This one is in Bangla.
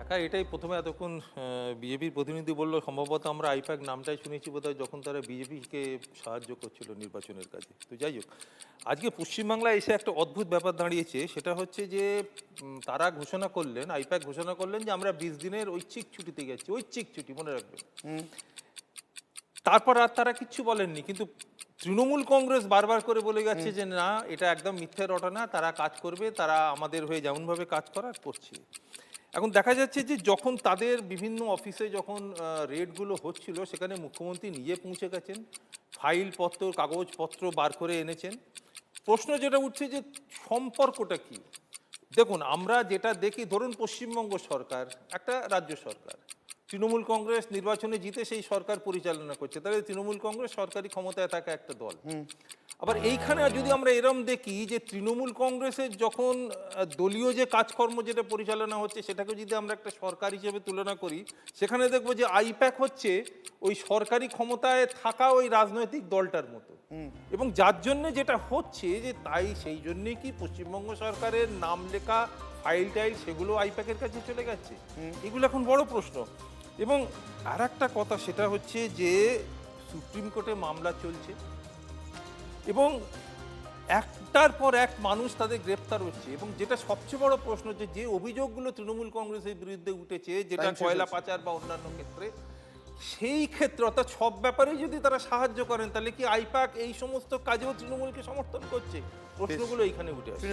একা এটাই প্রথমে এতক্ষণ বিজেপির প্রতিনিধি বলল সম্ভবত আমরা আইপ্যাক নামটাই শুনেছি বোধহয় যখন তারা বিজেপিকে সাহায্য করছিল নির্বাচনের কাজে। তো যাই হোক, আজকে পশ্চিমবাংলায় এসে একটা অদ্ভুত ব্যাপার দাঁড়িয়েছে, সেটা হচ্ছে যে তারা ঘোষণা করলেন, আইপ্যাক ঘোষণা করলেন যে আমরা 20 দিনের ঐচ্ছিক ছুটিতে গেছি, ঐচ্ছিক ছুটি মনে রাখবেন। তারপর আর তারা কিচ্ছু বলেননি, কিন্তু তৃণমূল কংগ্রেস বারবার করে বলে গেছে যে না, এটা একদম মিথ্যে রটনা, তারা কাজ করবে, তারা আমাদের হয়ে যেমনভাবে কাজ করার করছে। এখন দেখা যাচ্ছে যে যখন তাদের বিভিন্ন অফিসে যখন রেডগুলো হচ্ছিল, সেখানে মুখ্যমন্ত্রী নিজে পৌঁছে গেছেন, ফাইলপত্র কাগজপত্র বার করে এনেছেন। প্রশ্ন যেটা উঠছে যে সম্পর্কটা কি। দেখুন, আমরা যেটা দেখি, ধরুন পশ্চিমবঙ্গ সরকার একটা রাজ্য সরকার, তৃণমূল কংগ্রেস নির্বাচনে জিতে সেই সরকার পরিচালনা করছে, তাহলে তৃণমূল কংগ্রেস সরকারি ক্ষমতায় থাকা একটা দল। আবার এইখানে যদি আমরা এরম দেখি যে তৃণমূল কংগ্রেসের যখন দলীয় যে কাজকর্ম যেটা পরিচালনা হচ্ছে, সেটাকে যদি আমরা একটা সরকার হিসেবে তুলনা করি, সেখানে দেখবো যে আইপ্যাক হচ্ছে ওই সরকারি ক্ষমতায় থাকা ওই রাজনৈতিক দলটার মতো। এবং যার জন্য যেটা হচ্ছে যে তাই সেই জন্যই কি পশ্চিমবঙ্গ সরকারের নাম লেখা ফাইল টাইল সেগুলো আইপ্যাকের কাছে চলে গেছে, এগুলো এখন বড় প্রশ্ন। এবং আর একটা কথা, সেটা হচ্ছে যে সুপ্রিম কোর্টে মামলা চলছে এবং একটার পর এক মানুষ তাদের গ্রেপ্তার হচ্ছে, এবং যেটা সবচেয়ে বড় প্রশ্ন যে অভিযোগগুলো তৃণমূল কংগ্রেসের বিরুদ্ধে উঠেছে, যেটা কয়লা পাচার বা অন্যান্য ক্ষেত্রে, সেই ক্ষেত্রে অর্থাৎ সব ব্যাপারেই যদি তারা সাহায্য করেন, তাহলে কি আইপ্যাক এই সমস্ত কাজেও তৃণমূলকে সমর্থন করছে? প্রশ্নগুলো এইখানে উঠে আসে।